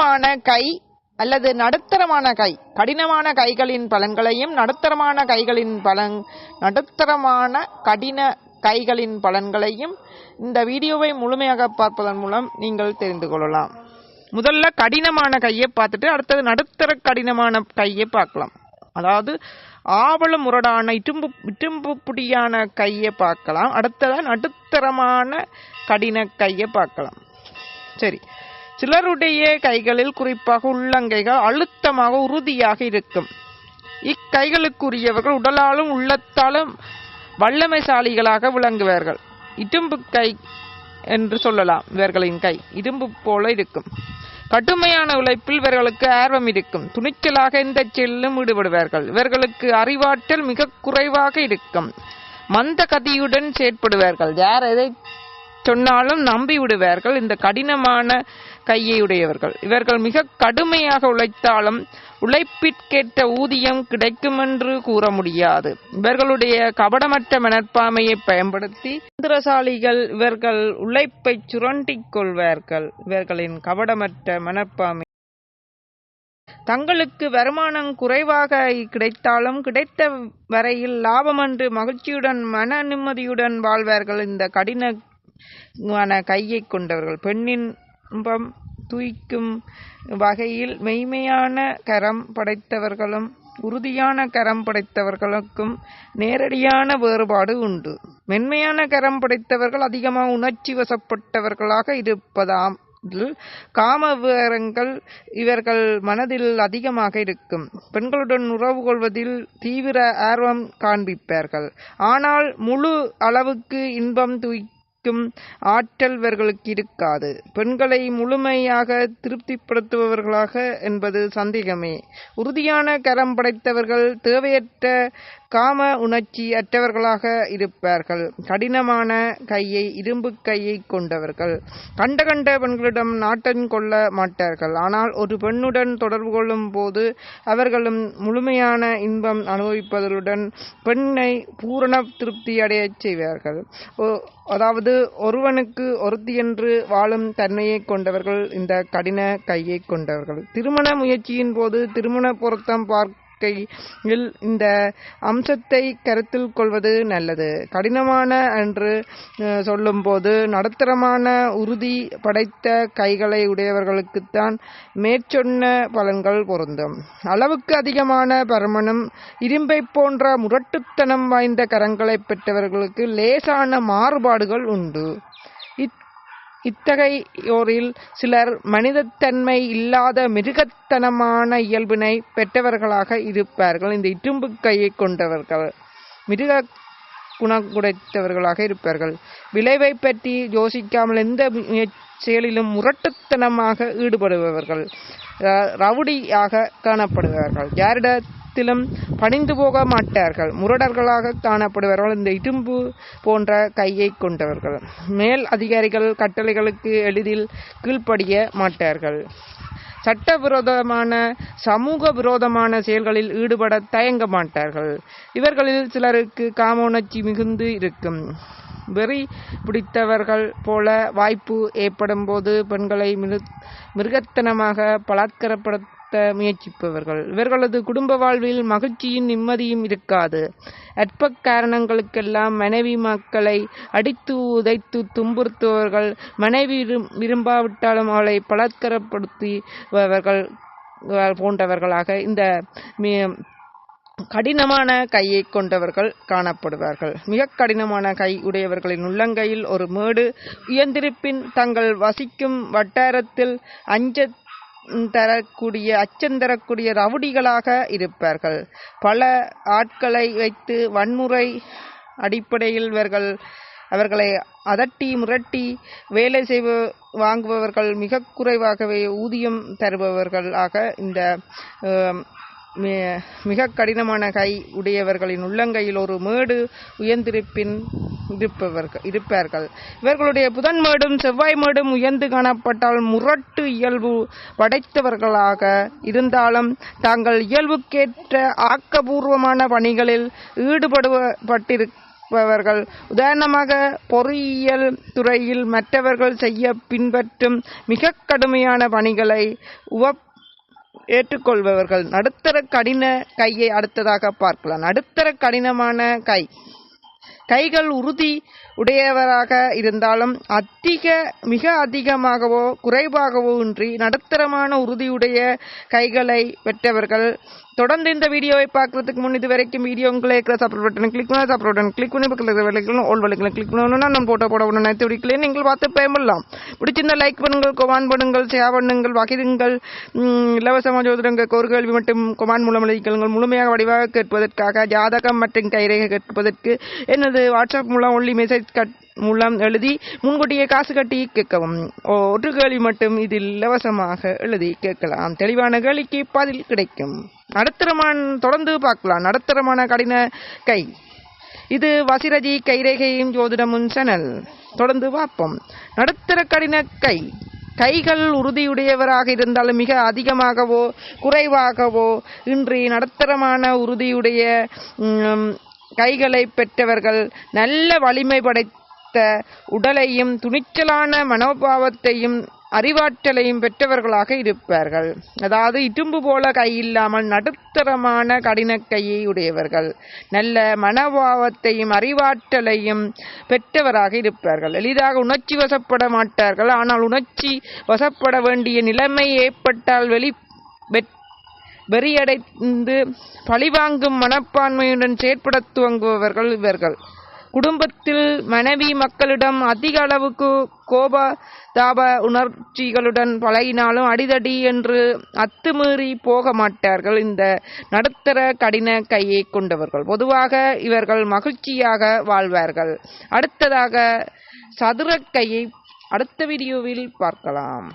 கடினமான கை அல்லது நடுத்தரமான கை. கடினமான கைகளின் பலன்களையும் நடுத்தரமான கடின கைகளின் பலன்களையும் இந்த வீடியோவை முழுமையாக பார்ப்பதன் மூலம் நீங்கள் தெரிந்து கொள்ளலாம். முதல்ல கடினமான கையை பார்த்துட்டு அடுத்தது நடுத்தர கடினமான கையை பார்க்கலாம். அதாவது ஆவல முரடான இட்டும்பு புடியான கையை பார்க்கலாம். அடுத்ததாக நடுத்தரமான கடின கையை பார்க்கலாம். சரி, சிலருடைய கைகளில் குறிப்பாக உள்ளங்கைகள் அழுத்தமாக உறுதியாக இருக்கும். இக்கைகளுக்குரியவர்கள் உடலாலும் உள்ளத்தாலும் வல்லமைசாலிகளாக விளங்குவார்கள். இடும்பு கை என்று சொல்லலாம். இவர்களின் கை இரும்பு போல இருக்கும். கடுமையான உழைப்பில் இவர்களுக்கு ஆர்வம் இருக்கும். துணிச்சலாக எந்த செயலிலும் ஈடுபடுவார்கள். இவர்களுக்கு அறிவாற்றல் மிக குறைவாக இருக்கும். மந்த கதியுடன் செயற்படுவார்கள். யார் எதை சொன்னாலும் நம்பி விடுவார்கள். இந்த கடினமான கையை உடையவர்கள் இவர்கள் மிக கடுமையாக உழைத்தாலும் உழைப்பிற்கேற்ற ஊதியம் கிடைக்கும் என்று கூற முடியாது. இவர்களுடைய கபடமற்ற மனப்பான்மையை பயன்படுத்தி தந்திரசாலிகள். இவர்கள் உழைப்பை சுரண்டிக் கொள்வார்கள். இவர்களின் கபடமற்ற மனப்பான்மை தங்களுக்கு வருமானம் குறைவாக கிடைத்தாலும் கிடைத்த வரையில் லாபமன்று மகிழ்ச்சியுடன் மன நிம்மதியுடன் வாழ்வார்கள். இந்த கடினமான கையை கொண்டவர்கள் பெண்ணின் தூய்க்கும் வகையில் மெய்மையான கரம் படைத்தவர்களும் உறுதியான கரம் படைத்தவர்களுக்கும் நேரடியான வேறுபாடு உண்டு. மென்மையான கரம் படைத்தவர்கள் அதிகமாக உணர்ச்சி வசப்பட்டவர்களாக இருப்பதாம். காம விவரங்கள் இவர்கள் மனதில் அதிகமாக இருக்கும். பெண்களுடன் உறவு கொள்வதில் தீவிர ஆர்வம் காண்பிப்பார்கள். ஆனால் முழு அளவுக்கு இன்பம் ஆற்றல் இவர்களுக்கு இருக்காது. பெண்களை முழுமையாக திருப்திப்படுத்துபவர்களாக என்பது சந்தேகமே. உறுதியான கரம் படைத்தவர்கள் தேவையற்ற காம உணர்ச்சி அற்றவர்களாக இருப்பார்கள். கடினமான கையை இரும்பு கையை கொண்டவர்கள் கண்ட பெண்களிடம் நாட்டம் கொள்ள மாட்டார்கள். ஆனால் ஒரு பெண்ணுடன் தொடர்பு கொள்ளும் போது அவர்களும் முழுமையான இன்பம் அனுபவிப்பதுடன் பெண்ணை பூரண திருப்தி அடைய செய்வார்கள். அதாவது ஒருவனுக்கு ஒருத்தி என்று வாழும் தன்மையை கொண்டவர்கள் இந்த கடின கையை கொண்டவர்கள். திருமண முயற்சியின் போது திருமண பொருத்தம் பார்க்கையில் இந்த அம்சத்தை கருத்தில் கொள்வது நல்லது. கடினமான என்று சொல்லும் போது நடுத்தரமான உறுதி படைத்த கைகளை உடையவர்களுக்குத்தான் மேற்சொன்ன பலன்கள் பொருந்தும். அளவுக்கு அதிகமான பருமனும் இரும்பை போன்ற முரட்டுத்தனம் வாய்ந்த கரங்களை பெற்றவர்களுக்கு லேசான மாறுபாடுகள் உண்டு. இத்தகையோரில் சிலர் மனிதத்தன்மை இல்லாத மிருகத்தனமான இயல்பினை பெற்றவர்களாக இருப்பார்கள். இந்த இட்டும்பு கையை கொண்டவர்கள் மிருக குணங்குடைத்தவர்களாக இருப்பார்கள். விளைவை பற்றி யோசிக்காமல் எந்த செயலிலும் முரட்டுத்தனமாக ஈடுபடுபவர்கள் ரவுடியாக காணப்படுவார்கள். யாரிடத்திலும் பணிந்து போக மாட்டார்கள். முரடர்களாக காணப்படுவார்கள். இந்த இடும்பு போன்ற கையை கொண்டவர்கள் மேல் அதிகாரிகள் கட்டளைகளுக்கு எளிதில் கீழ்ப்படிய மாட்டார்கள். சட்டவிரோதமான சமூக விரோதமான செயல்களில் ஈடுபட தயங்க மாட்டார்கள். இவர்களில் சிலருக்கு காம உணர்ச்சி மிகுந்து இருக்கும். வெறி பிடித்தவர்கள் போல வாய்ப்பு ஏற்படும் போது பெண்களை மிருகத்தனமாக பலாத்காரப்படுத்த முயற்சிப்பவர்கள். இவர்களது குடும்ப வாழ்வில் மகிழ்ச்சியும் நிம்மதியும் இருக்காது. அற்ப காரணங்களுக்கெல்லாம் மனைவி மக்களை அடித்து உதைத்து துன்புறுத்துபவர்கள். மனைவி விரும்பாவிட்டாலும் அவளை பலாத்காரப்படுத்துபவர்கள் போன்றவர்களாக இந்த கடினமான கையை கொண்டவர்கள் காணப்படுவார்கள். மிக கடினமான கை உடையவர்களின் உள்ளங்கையில் ஒரு மேடு உயர்ந்திருப்பின் தங்கள் வசிக்கும் வட்டாரத்தில் அச்சந்தரக்கூடிய ரவுடிகளாக இருப்பார்கள். பல ஆட்களை வைத்து வன்முறை அடிப்படையில் அவர்களை அதட்டி முரட்டி வேலை வாங்குபவர்கள். மிக குறைவாகவே ஊதியம் தருபவர்களாக இந்த மிக கடினமான கை உடையவர்களின் உள்ளங்கையில் ஒரு மேடு உயர்ந்திருப்பின் இருப்பார்கள். இவர்களுடைய புதன் மேடும் செவ்வாய் மேடும் உயர்ந்து காணப்பட்டால் முரட்டு இயல்பு படைத்தவர்களாக இருந்தாலும் தாங்கள் இயல்புக்கேற்ற ஆக்கபூர்வமான பணிகளில் ஈடுபட்டிருக்க எதிர்பார்ப்பவர்கள். உதாரணமாக பொறியியல் துறையில் மற்றவர்கள் செய்ய பின்பற்றும் மிக கடுமையான பணிகளை ஏற்றுக்கொள்பவர்கள். நடுத்தர கடின கையை அடுத்ததாக பார்க்கலாம். நடுத்தர கடினமான கைகள் உறுதி உடையவராக இருந்தாலும் மிக அதிகமாகவோ குறைவாகவோ இன்றி நடுத்தரமான உறுதியுடைய கைகளை பெற்றவர்கள். தொடர்ந்து இந்த வீடியோவை பார்க்கறதுக்கு முன் இதுவரைக்கும் வீடியோ உங்களை சப்ஸ்கிரைப் பட்டன் கிளிக் பண்ணி பக்கத்தில் ஓல் வலைகளை கிளிக் பண்ணணும்னா நான் போட உடனே நினைத்து விடிக்கல நீங்கள் பார்த்து பயமிடலாம். பிடிச்சிருந்த லைக் பண்ணுங்கள், கொமான் பண்ணுங்கள், ஷேர் பண்ணுங்கள், வகிருங்கள். இலவசமாக ஜோதிடங்கள் ஒரு கேள்வி மட்டும் கொமான் மூலம் எழுதிக்கொள்ளுங்கள். முழுமையாக வடிவாக கேட்பதற்காக ஜாதகம் மற்றும் கைரேகை கேட்பதற்கு எனது வாட்ஸ்அப் மூலம் ஒன்லி மெசேஜ் மூலம் எழுதி முன்கூட்டியே காசு கட்டி கேட்கவும். ஒரு கேள்வி மட்டும் இதில் இலவசமாக எழுதி கேட்கலாம். தெளிவான கேள்விக்கு பதில் கிடைக்கும். தொடர்ந்து பார்க்கலாம். நடுத்தரமான கடின கை. இது வசிரஜி கைரேகையும் ஜோதிடமும் சேனல். தொடர்ந்து பார்ப்போம். நடுத்தர கடின கைகள் உறுதியுடையவராக இருந்தாலும் மிக அதிகமாகவோ குறைவாகவோ இன்றி நடுத்தரமான உறுதியுடைய கைகளை பெற்றவர்கள். நல்ல வலிமை படைத்த உடலையும் துணிச்சலான மனோபாவத்தையும் அறிவாற்றலையும் பெற்றவர்களாக இருப்பார்கள். அதாவது இடும்பு போல கை இல்லாமல் நடுத்தரமான கடின கையை உடையவர்கள். நல்ல மனோபாவத்தையும் அறிவாற்றலையும் பெற்றவராக இருப்பார்கள். எளிதாக உணர்ச்சி வசப்பட மாட்டார்கள். ஆனால் உணர்ச்சி வசப்பட வேண்டிய நிலைமை ஏற்பட்டால் வெறியடைந்து பழிவாங்கும் மனப்பான்மையுடன் செயற்பட துவங்குபவர்கள் இவர்கள். குடும்பத்தில் மனைவி மக்களிடம் அதிக அளவுக்கு தாப உணர்ச்சிகளுடன் பழகினாலும் அடிதடி என்று அத்துமீறி போக மாட்டார்கள். இந்த நடுத்தர கடின கையை கொண்டவர்கள் பொதுவாக இவர்கள் மகிழ்ச்சியாக வாழ்வார்கள். அடுத்ததாக சதுர கையை அடுத்த வீடியோவில் பார்க்கலாம்.